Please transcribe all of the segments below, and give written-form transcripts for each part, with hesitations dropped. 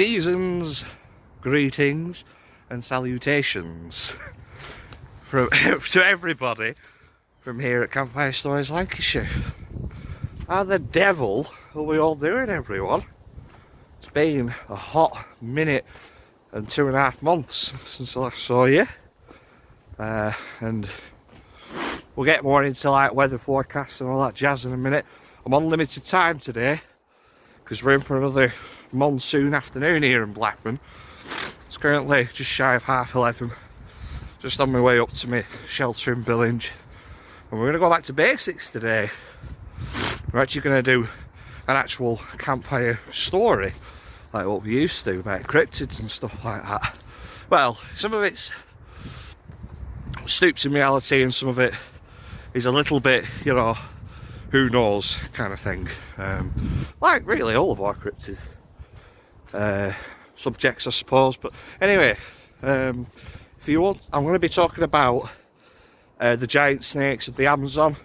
Seasons, greetings and salutations from to everybody from here at Campfire Stories Lancashire. How the devil are we all doing, everyone? It's been a hot minute and 2.5 months since I last saw you, and we'll get more into like weather forecasts and all that jazz in a minute. I'm on limited time today because we're in for another monsoon afternoon here in Blackburn. It's currently just shy of 11:30, just on my way up to my shelter in Billinge, and we're going to go back to basics today. We're actually going to do an actual campfire story like what we used to about cryptids and stuff like that. Well, some of it's stooped in reality and some of it is a little bit, you know, who knows kind of thing, like really all of our cryptid subjects, I suppose. But anyway, if you want, I'm going to be talking about the giant snakes of the Amazon,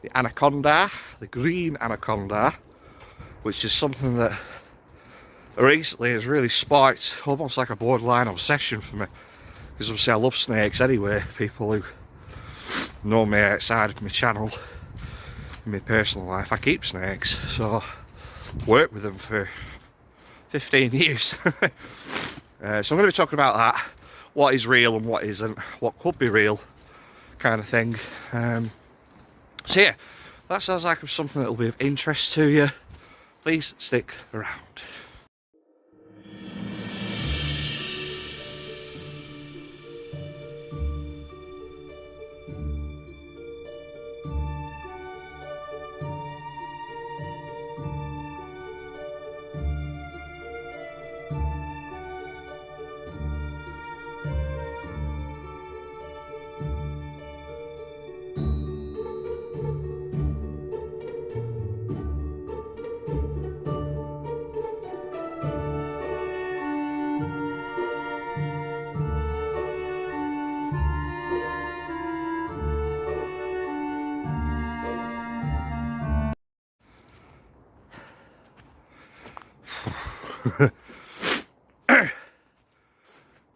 the anaconda, the green anaconda, which is something that recently has really sparked almost like a borderline obsession for me, because obviously I love snakes anyway. People who know me outside of my channel, in my personal life, I keep snakes, so work with them for 15 years. So I'm going to be talking about that, what is real and what isn't, what could be real kind of thing. So yeah, that sounds like something that will be of interest to you. Please stick around.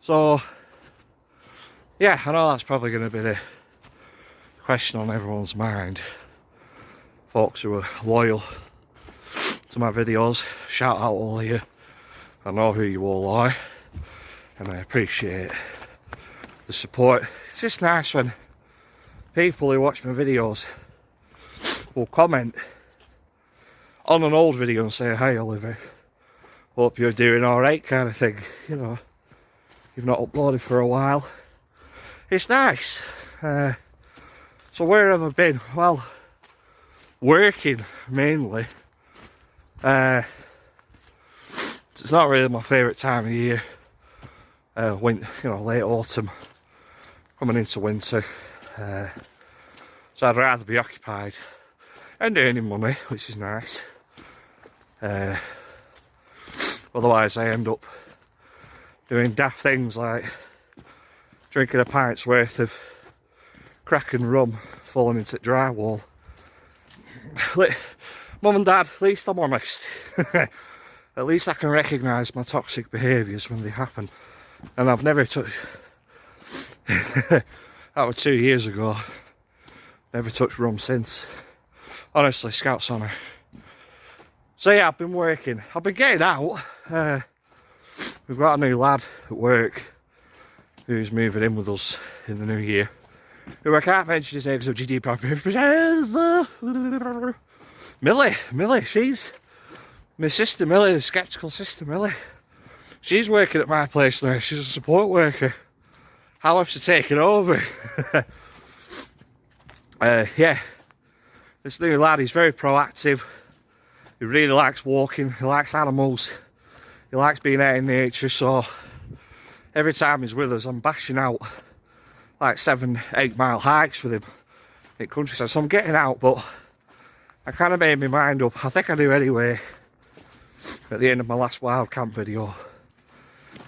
So yeah, I know that's probably going to be the question on everyone's mind. Folks who are loyal to my videos, shout out all of you. I know who you all are and I appreciate the support. It's just nice when people who watch my videos will comment on an old video and say, "Hi Oliver, hope you're doing alright," kind of thing. You know, you've not uploaded for a while. It's nice. So where have I been? Well, working mainly. It's not really my favourite time of year. Winter, you know, late autumn, coming into winter. So I'd rather be occupied and earning money, which is nice. Otherwise I end up doing daft things like drinking a pint's worth of cracking rum, falling into drywall. Mum and Dad, at least I'm honest. At least I can recognise my toxic behaviours when they happen. And I've never touched... that was 2 years ago. Never touched rum since. Honestly, Scout's honour. So yeah, I've been working. I've been getting out. We've got a new lad at work who's moving in with us in the new year, who I can't mention his name because of GDPR. Millie, she's my sister Millie, the sceptical sister Millie. She's working at my place now. She's a support worker. I'll have to take it over. Yeah, this new lad, he's very proactive. He really likes walking, he likes animals, he likes being out in nature, so every time he's with us I'm bashing out like 7-8 mile hikes with him in countryside. So I'm getting out, but I kind of made my mind up, I think I do anyway, at the end of my last wild camp video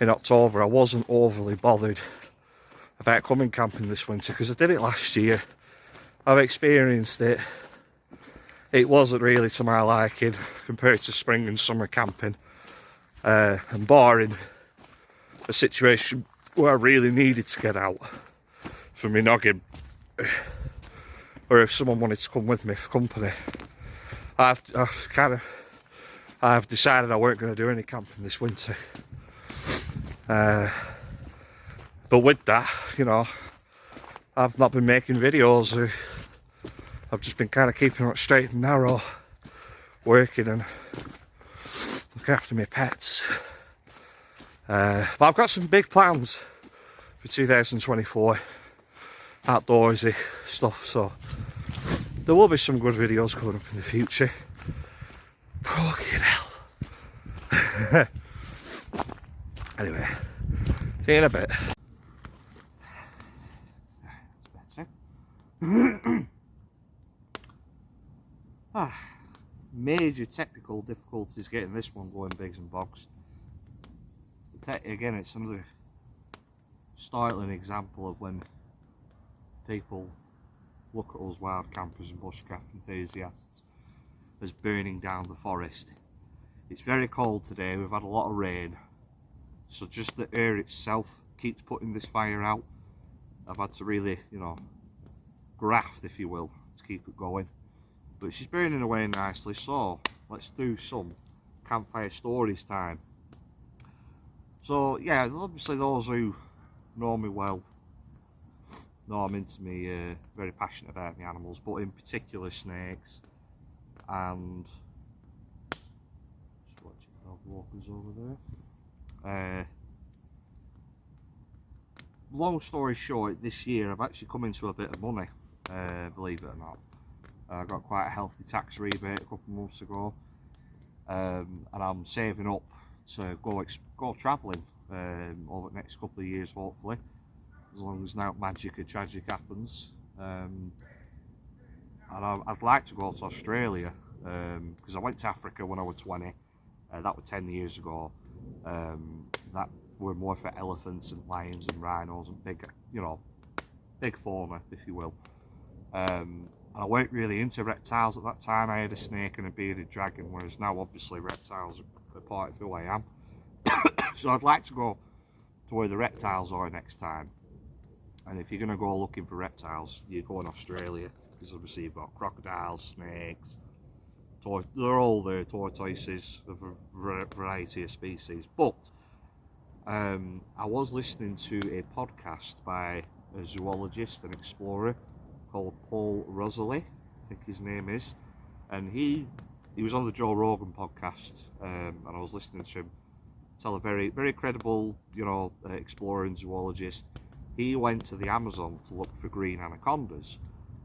in October. I wasn't overly bothered about coming camping this winter because I did it last year. I've experienced it. It wasn't really to my liking compared to spring and summer camping. and barring a situation where I really needed to get out for me noggin, or if someone wanted to come with me for company, I've decided I weren't going to do any camping this winter. But with that, you know, I've not been making videos. I've just been kind of keeping it straight and narrow, working and looking after my pets. But I've got some big plans for 2024, outdoorsy stuff, so there will be some good videos coming up in the future. Fucking hell. Anyway, see you in a bit. Major technical difficulties getting this one going, Bigs and Bogs. Again, it's another startling example of when people look at us wild campers and bushcraft enthusiasts as burning down the forest. It's very cold today, we've had a lot of rain, so just the air itself keeps putting this fire out. I've had to really, you know, graft, if you will, to keep it going. But she's burning away nicely, so let's do some campfire stories time. So yeah, obviously those who know me well know I'm into me, very passionate about the animals, but in particular snakes. And just watching dog walkers over there. Long story short, this year I've actually come into a bit of money, believe it or not. I got quite a healthy tax rebate a couple of months ago, and I'm saving up to go travelling over the next couple of years, hopefully, as long as no magic or tragic happens. And I'd like to go to Australia, because I went to Africa when I was 20. That was 10 years ago. That were more for elephants and lions and rhinos and big, you know, big fauna, if you will. And I weren't really into reptiles at that time. I had a snake and a bearded dragon, whereas now obviously reptiles are part of who I am. So I'd like to go to where the reptiles are next time. And if you're going to go looking for reptiles, you go in Australia, because obviously you've got crocodiles, snakes, they're all there, tortoises, a variety of species. But I was listening to a podcast by a zoologist and explorer called Paul Rosalie, I think his name is, and he was on the Joe Rogan podcast, and I was listening to him tell a very, very credible, you know, explorer and zoologist. He went to the Amazon to look for green anacondas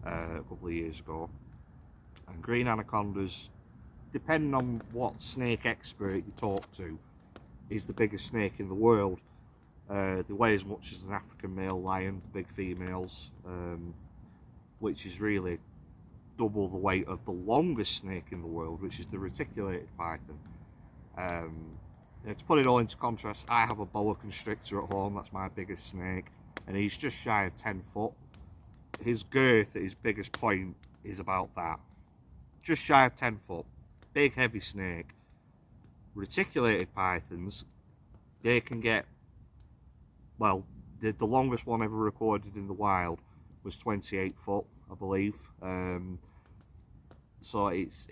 a couple of years ago, and green anacondas, depending on what snake expert you talk to, is the biggest snake in the world. They weigh as much as an African male lion, the big females, which is really double the weight of the longest snake in the world, which is the reticulated python. To put it all into contrast, I have a boa constrictor at home. That's my biggest snake, and he's just shy of 10 foot. His girth at his biggest point is about that, just shy of 10 foot. Big heavy snake. Reticulated pythons, they can get, well, the longest one ever recorded in the wild was 28 foot, I believe. So it's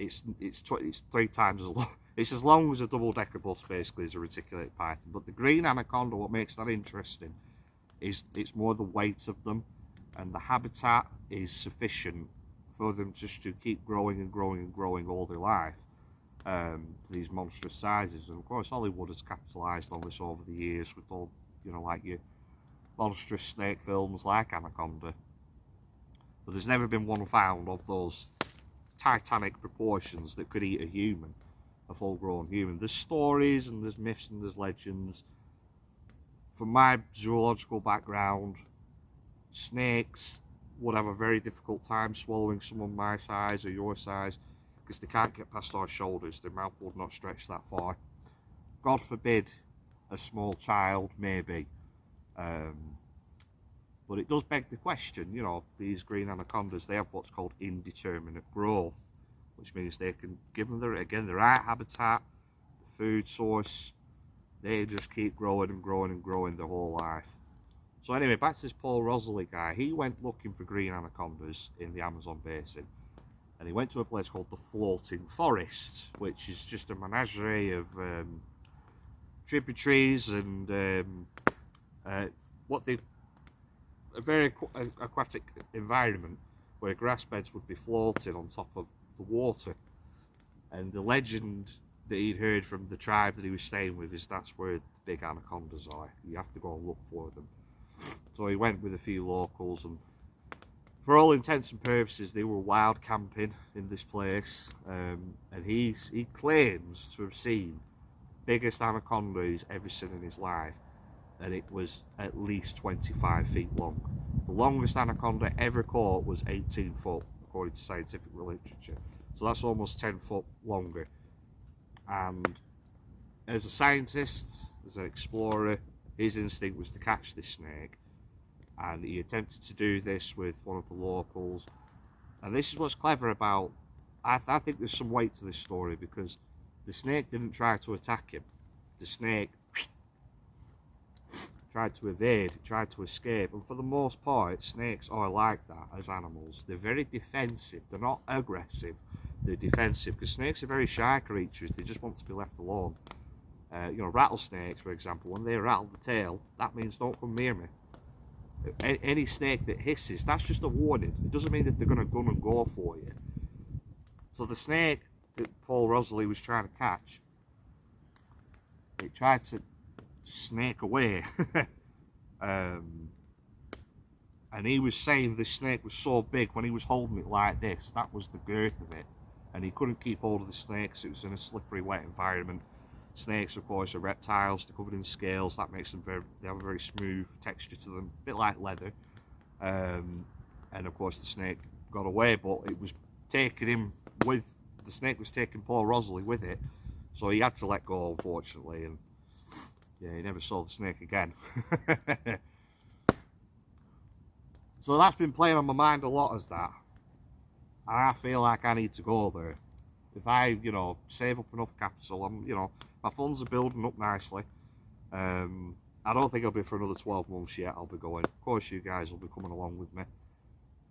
3 times as long. It's as long as a double-decker bus, basically, as a reticulated python. But the green anaconda, what makes that interesting is it's more the weight of them, and the habitat is sufficient for them just to keep growing and growing and growing all their life, to these monstrous sizes. And of course Hollywood has capitalised on this over the years with all, you know, like your monstrous snake films like Anaconda, but there's never been one found of those titanic proportions that could eat a human, a full-grown human. There's stories and there's myths and there's legends. From my zoological background, snakes would have a very difficult time swallowing someone my size or your size, because they can't get past our shoulders. Their mouth would not stretch that far. God forbid a small child, maybe. But it does beg the question, you know, these green anacondas, they have what's called indeterminate growth, which means they can give them the right habitat, the food source, They just keep growing and growing and growing their whole life. So anyway, back to this Paul Rosalie guy. He went looking for green anacondas in the Amazon basin. And he went to a place called the Floating Forest, which is just a menagerie of tributaries and a very aquatic environment where grass beds would be floating on top of the water. And the legend that he'd heard from the tribe that he was staying with is that's where the big anacondas are. You have to go and look for them. So he went with a few locals, and for all intents and purposes they were wild camping in this place, and he claims to have seen the biggest anaconda he's ever seen in his life, and it was at least 25 feet long. The longest anaconda ever caught was 18 foot according to scientific literature, so that's almost 10 foot longer. And as a scientist, as an explorer, his instinct was to catch this snake, and he attempted to do this with one of the locals. And this is what's clever about, I think there's some weight to this story, because the snake didn't try to attack him. The snake tried to evade, tried to escape, and for the most part snakes are like that as animals. They're very defensive. They're not aggressive, they're defensive, because snakes are very shy creatures. They just want to be left alone. You know, rattlesnakes, for example, when they rattle the tail, that means don't come near me. Any snake that hisses, that's just a warning. It doesn't mean that they're going to gun and go for you. So the snake that Paul Rosalie was trying to catch, it tried to snake away. And he was saying this snake was so big, when he was holding it like this, that was the girth of it, and he couldn't keep hold of the snakes. It was in a slippery, wet environment. Snakes, of course, are reptiles. They're covered in scales. That makes them they have a very smooth texture to them, a bit like leather. And of course the snake got away, but it was taking him with, the snake was taking Paul Rosalie with it, so he had to let go, unfortunately. And yeah, he never saw the snake again. So that's been playing on my mind a lot as that, and I feel like I need to go there. If I, you know, save up enough capital, you know, my funds are building up nicely. I don't think it'll be for another 12 months yet I'll be going. Of course you guys will be coming along with me.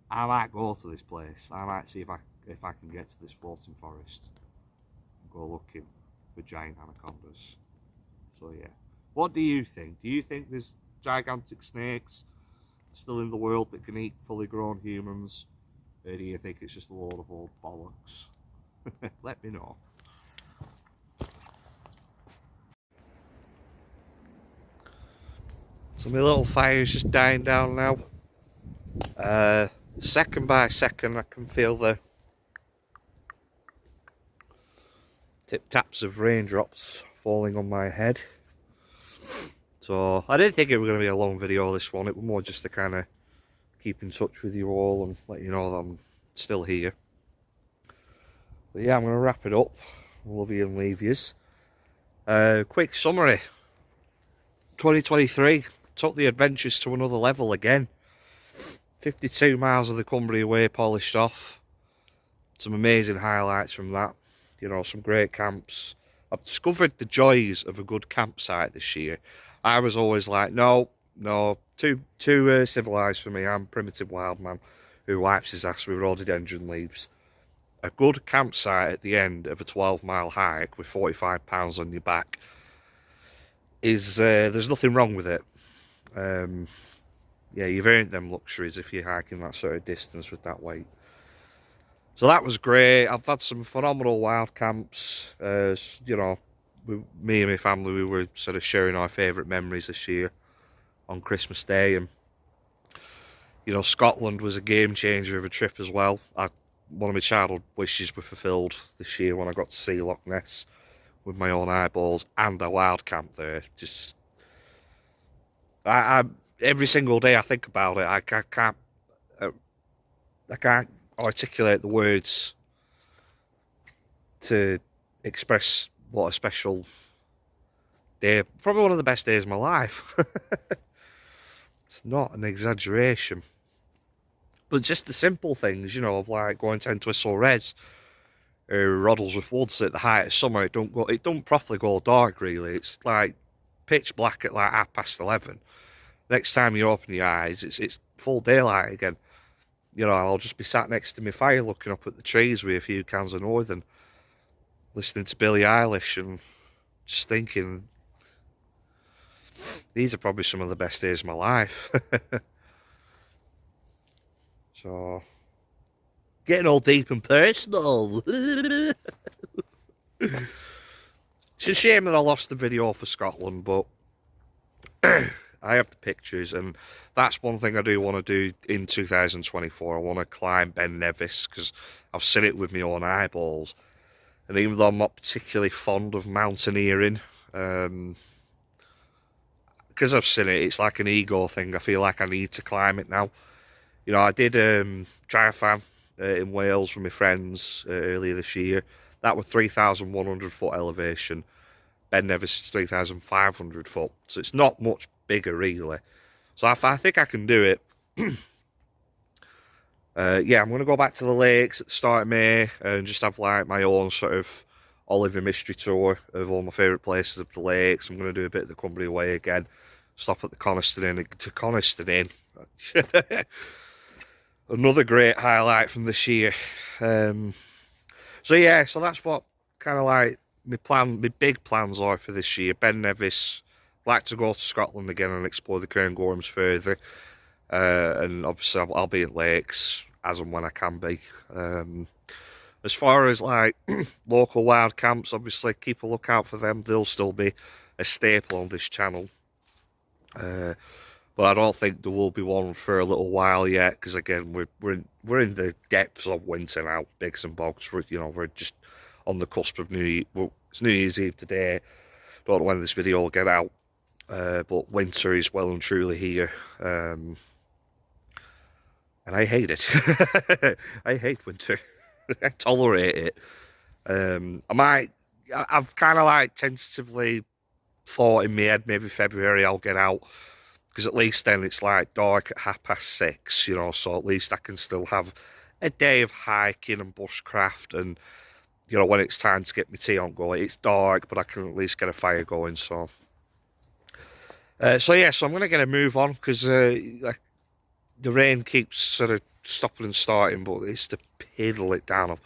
I might go to this place. I might see if I can get to this floating forest and go looking for giant anacondas. So yeah. What do you think? Do you think there's gigantic snakes still in the world that can eat fully grown humans? Or do you think it's just a load of old bollocks? Let me know. So my little fire's just dying down now. Second by second I can feel the tip-taps of raindrops falling on my head. So I didn't think it was going to be a long video, this one. It was more just to kind of keep in touch with you all and let you know that I'm still here. But yeah, I'm going to wrap it up. Love you and leave yous. Quick summary. 2023 took the adventures to another level again. 52 miles of the Cumbria Way polished off. Some amazing highlights from that. You know, some great camps. I've discovered the joys of a good campsite this year. I was always like, no, too civilised for me. I'm a primitive wild man who wipes his ass with rhododendron leaves. A good campsite at the end of a 12-mile hike with 45 pounds on your back is, there's nothing wrong with it. Yeah, you've earned them luxuries if you're hiking that sort of distance with that weight. So that was great. I've had some phenomenal wild camps. You know, me and my family, we were sort of sharing our favourite memories this year on Christmas Day. And, you know, Scotland was a game changer of a trip as well. One of my childhood wishes were fulfilled this year when I got to see Loch Ness with my own eyeballs, and a wild camp there. Just, every single day I think about it, I can't articulate the words to express what a special day, probably one of the best days of my life. It's not an exaggeration. But just the simple things, you know, of like going to Entwistle Reds or Roddlesworth Woods at the height of summer. It don't properly go dark really. It's like pitch black at like 11:30. Next time you open your eyes, it's full daylight again. You know, I'll just be sat next to my fire looking up at the trees with a few cans of Northern, listening to Billie Eilish and just thinking, these are probably some of the best days of my life. So, getting all deep and personal. It's a shame that I lost the video for Scotland, but I have the pictures, and that's one thing I do want to do in 2024. I want to climb Ben Nevis, because I've seen it with my own eyeballs. And even though I'm not particularly fond of mountaineering, because I've seen it, it's like an ego thing. I feel like I need to climb it now. You know, I did triathlon in Wales with my friends earlier this year. That was 3,100 foot elevation. Ben Nevis is 3,500 foot, so it's not much bigger really. So I think I can do it. Yeah, I'm going to go back to the lakes at the start of May and just have like my own sort of Oliver mystery tour of all my favourite places of the lakes. I'm going to do a bit of the Cumbria Way again. Stop at the Coniston Inn. Another great highlight from this year. So yeah, so that's what kind of like my big plans are for this year. Ben Nevis, like to go to Scotland again and explore the Cairngorms further. And obviously I'll be at lakes as and when I can be. As far as like local wild camps, obviously keep a lookout for them. They'll still be a staple on this channel. But I don't think there will be one for a little while yet, because again we're in the depths of winter now, bigs and bogs. We're just on the cusp of it's New Year's Eve today. Don't know when this video will get out, but winter is well and truly here, and I hate it. I hate winter. I tolerate it. I've kind of like tentatively thought in my head maybe February I'll get out, because at least then it's like dark at 6:30, you know, so at least I can still have a day of hiking and bushcraft, and you know, when it's time to get my tea on going, it's dark, but I can at least get a fire going. So yeah, so I'm going to get a move on, because like, the rain keeps sort of stopping and starting, but it's to piddle it down of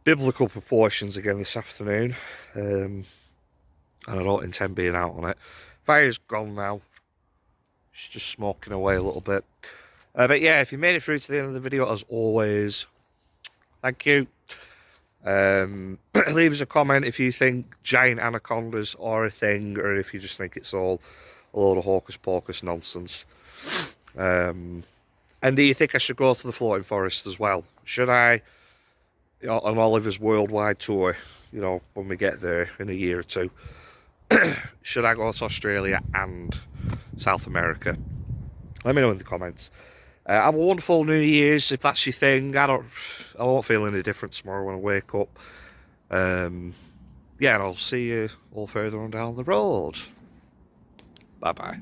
biblical proportions again this afternoon. And I don't intend being out on it. Fire's gone now. It's just smoking away a little bit. But yeah, if you made it through to the end of the video, as always, thank you. Leave us a comment if you think giant anacondas are a thing, or if you just think it's all a load of hocus pocus nonsense. And do you think I should go to the floating forest as well? Should I, you know, on Oliver's worldwide tour, you know, when we get there in a year or two, should I go to Australia and South America? Let me know in the comments. Have a wonderful New Year's if that's your thing. I won't feel any different tomorrow when I wake up. Yeah, and I'll see you all further on down the road. Bye bye.